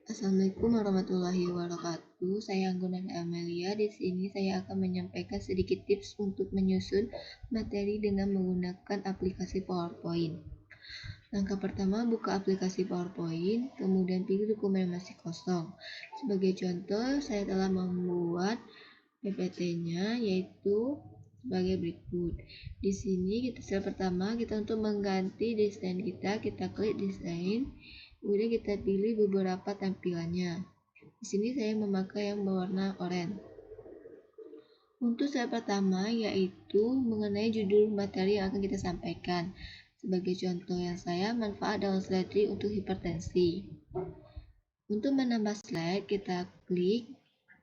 Assalamualaikum warahmatullahi wabarakatuh. Saya Anggun Amelia. Di sini saya akan menyampaikan sedikit tips untuk menyusun materi dengan menggunakan aplikasi PowerPoint. Langkah pertama, buka aplikasi PowerPoint, kemudian pilih dokumen yang masih kosong. Sebagai contoh, saya telah membuat PPT-nya yaitu sebagai berikut. Di sini step pertama kita untuk mengganti desain kita klik desain, kemudian kita pilih beberapa tampilannya. Di sini saya memakai yang berwarna oranye. Untuk step pertama yaitu mengenai judul materi yang akan kita sampaikan. Sebagai contoh yang saya manfaat daun seledri untuk hipertensi. Untuk menambah slide kita klik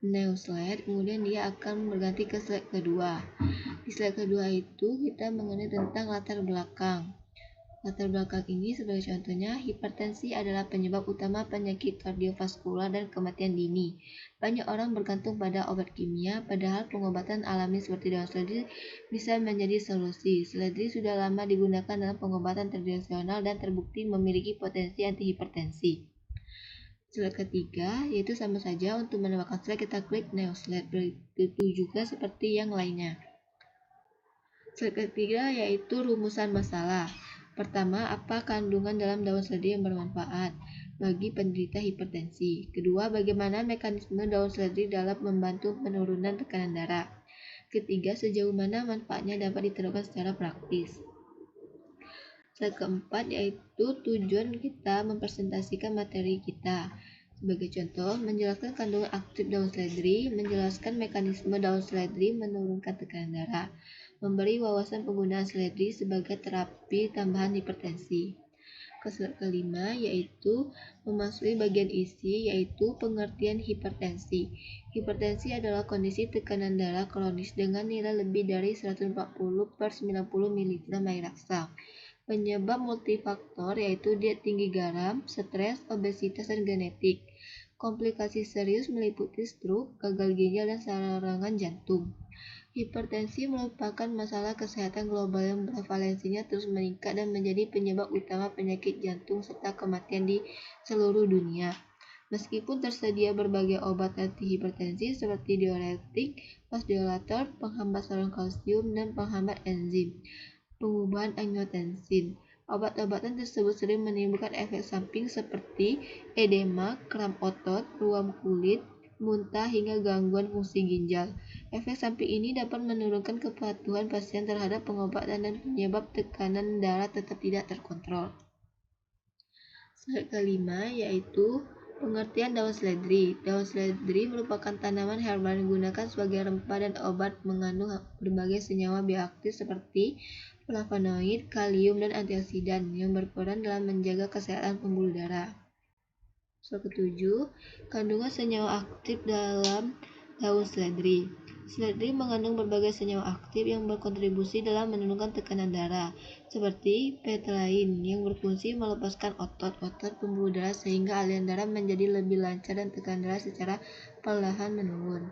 new slide, kemudian dia akan berganti ke slide kedua. Di slide kedua itu kita mengenai tentang latar belakang. Latar belakang ini sebagai contohnya, hipertensi adalah penyebab utama penyakit kardiovaskular dan kematian dini. Banyak orang bergantung pada obat kimia, padahal pengobatan alami seperti daun seledri bisa menjadi solusi. Seledri sudah lama digunakan dalam pengobatan tradisional dan terbukti memiliki potensi antihipertensi. Slide ketiga yaitu sama saja, untuk menambahkan slide kita klik new slide, begitu juga seperti yang lainnya. Slide ketiga yaitu rumusan masalah. Pertama, apa kandungan dalam daun seledri yang bermanfaat bagi penderita hipertensi? Kedua, bagaimana mekanisme daun seledri dalam membantu penurunan tekanan darah? Ketiga, sejauh mana manfaatnya dapat diterapkan secara praktis? Slide keempat yaitu tujuan kita mempresentasikan materi kita. Sebagai contoh, menjelaskan kandungan aktif daun seledri, menjelaskan mekanisme daun seledri menurunkan tekanan darah, memberi wawasan penggunaan seledri sebagai terapi tambahan hipertensi. Slide kelima yaitu memasuki bagian isi, yaitu pengertian hipertensi. Hipertensi adalah kondisi tekanan darah kronis dengan nilai lebih dari 140/90 mg air raksa. Penyebab multifaktor yaitu diet tinggi garam, stres, obesitas, dan genetik. Komplikasi serius meliputi stroke, gagal ginjal, dan serangan jantung. Hipertensi merupakan masalah kesehatan global yang prevalensinya terus meningkat dan menjadi penyebab utama penyakit jantung serta kematian di seluruh dunia. Meskipun tersedia berbagai obat antihipertensi seperti diuretik, vasodilator, penghambat saluran kalsium, dan penghambat enzim pengubahan angiotensin, obat-obatan tersebut sering menimbulkan efek samping seperti edema, kram otot, ruam kulit, muntah, hingga gangguan fungsi ginjal. Efek samping ini dapat menurunkan kepatuhan pasien terhadap pengobatan dan menyebabkan tekanan darah tetap tidak terkontrol. Slide kelima yaitu pengertian daun seledri. Daun seledri merupakan tanaman herbal yang digunakan sebagai rempah dan obat, mengandung berbagai senyawa bioaktif seperti flavonoid, kalium, dan antioksidan yang berperan dalam menjaga kesehatan pembuluh darah. Slide ketujuh, kandungan senyawa aktif dalam daun seledri. Seledri mengandung berbagai senyawa aktif yang berkontribusi dalam menurunkan tekanan darah, seperti pethalain yang berfungsi melepaskan otot-otot pembuluh darah sehingga aliran darah menjadi lebih lancar dan tekanan darah secara perlahan menurun.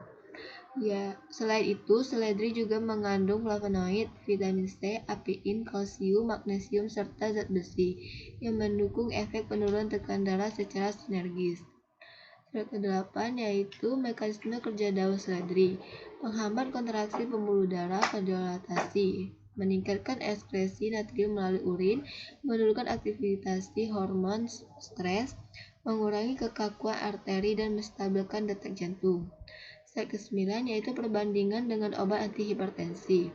Selain itu, seledri juga mengandung flavonoid, vitamin C, apein, kalsium, magnesium, serta zat besi yang mendukung efek penurunan tekanan darah secara sinergis. Slide ke-8 yaitu mekanisme kerja daun seledri. Menghambat kontraksi pembuluh darah, vasodilatasi, meningkatkan ekskresi natrium melalui urin, menurunkan aktivitas hormon stres, mengurangi kekakuan arteri, dan menstabilkan detak jantung. Slide ke-9 yaitu perbandingan dengan obat antihipertensi.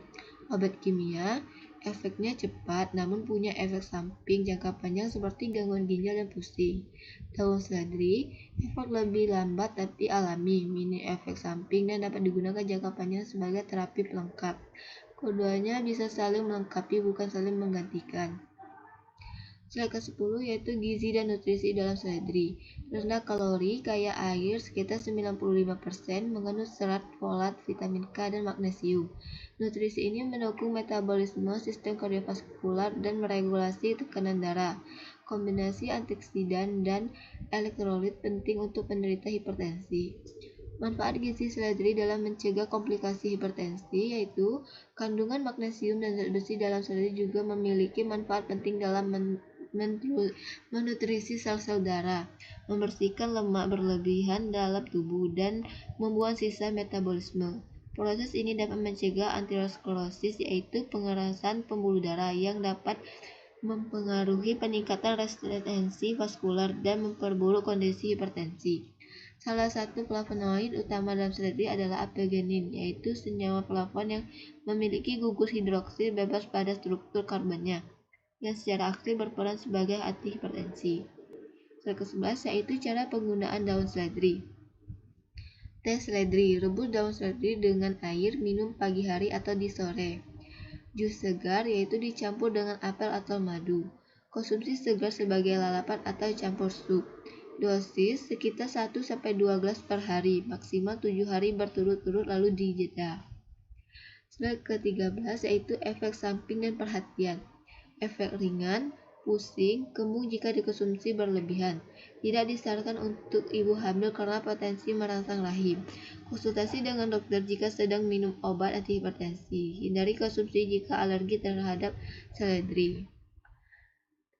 Obat kimia efeknya cepat namun punya efek samping jangka panjang seperti gangguan ginjal dan pusing. Daun seledri efek lebih lambat tapi alami, minim efek samping, dan dapat digunakan jangka panjang sebagai terapi pelengkap. Keduanya bisa saling melengkapi, bukan saling menggantikan. Slide ke-10 yaitu gizi dan nutrisi dalam seledri. Rendah kalori, kaya air sekitar 95%, mengandung serat, folat, vitamin K, dan magnesium. Nutrisi ini mendukung metabolisme, sistem kardiovaskular, dan meregulasi tekanan darah. Kombinasi antioksidan dan elektrolit penting untuk penderita hipertensi. Manfaat gizi seledri dalam mencegah komplikasi hipertensi yaitu kandungan magnesium dan zat besi dalam seledri juga memiliki manfaat penting dalam menutrisi sel-sel darah, membersihkan lemak berlebihan dalam tubuh, dan membuang sisa metabolisme. Proses ini dapat mencegah aterosklerosis, yaitu pengerasan pembuluh darah yang dapat mempengaruhi peningkatan resistensi vaskular dan memperburuk kondisi hipertensi. Salah satu flavonoid utama dalam seledri adalah apigenin, yaitu senyawa flavon yang memiliki gugus hidroksil bebas pada struktur karbonnya, yang secara aktif berperan sebagai antihipertensi. Ke-11 yaitu cara penggunaan daun seledri. Teh seledri, rebus daun seledri dengan air, minum pagi hari atau di sore. Jus segar, yaitu dicampur dengan apel atau madu. Konsumsi segar sebagai lalapan atau campur sup. Dosis sekitar 1-2 gelas per hari, maksimal 7 hari berturut-turut lalu dijeda. Slide ke-13 yaitu efek samping dan perhatian. Efek ringan, pusing, kembung jika dikonsumsi berlebihan. Tidak disarankan untuk ibu hamil karena potensi merangsang rahim. Konsultasi dengan dokter jika sedang minum obat antihipertensi. Hindari konsumsi jika alergi terhadap seledri.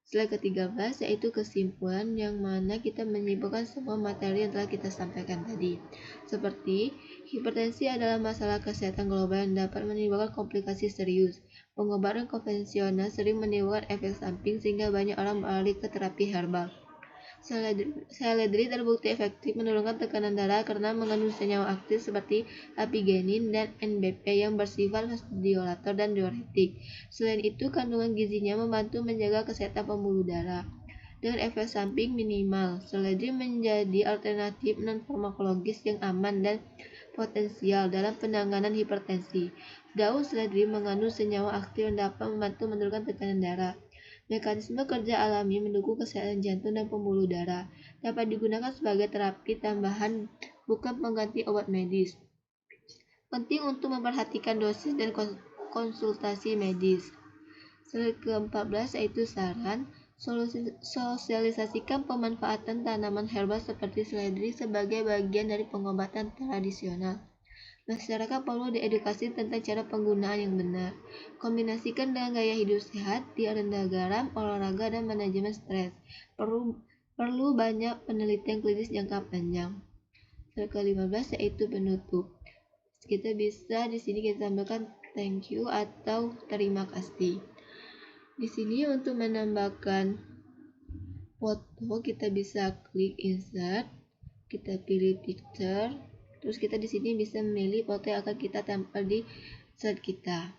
Slide ke-13 yaitu kesimpulan, yang mana kita menyimpulkan semua materi yang telah kita sampaikan tadi. Seperti, hipertensi adalah masalah kesehatan global yang dapat menimbulkan komplikasi serius. Pengobatan konvensional sering menimbulkan efek samping sehingga banyak orang beralih ke terapi herbal. Seledri terbukti efektif menurunkan tekanan darah karena mengandung senyawa aktif seperti apigenin dan NBP yang bersifat vasodilator dan diuretik. Selain itu, kandungan gizinya membantu menjaga kesehatan pembuluh darah. Dengan efek samping minimal, seledri menjadi alternatif non-farmakologis yang aman dan potensial dalam penanganan hipertensi. Daun seledri mengandung senyawa aktif yang dapat membantu menurunkan tekanan darah. Mekanisme kerja alami mendukung kesehatan jantung dan pembuluh darah. Dapat digunakan sebagai terapi tambahan, bukan pengganti obat medis. Penting untuk memperhatikan dosis dan konsultasi medis. Slide ke-14 yaitu saran. Sosialisasikan pemanfaatan tanaman herbal seperti seledri sebagai bagian dari pengobatan tradisional. Masyarakat perlu diedukasi tentang cara penggunaan yang benar. Kombinasikan dengan gaya hidup sehat, diet rendah garam, olahraga, dan manajemen stres. Perlu banyak penelitian klinis jangka panjang. Ke-15 yaitu penutup. Kita bisa di sini kita tambahkan thank you atau terima kasih. Di sini untuk menambahkan foto kita bisa klik insert, kita pilih picture. Terus kita di sini bisa memilih foto yang akan kita tempel di slide kita.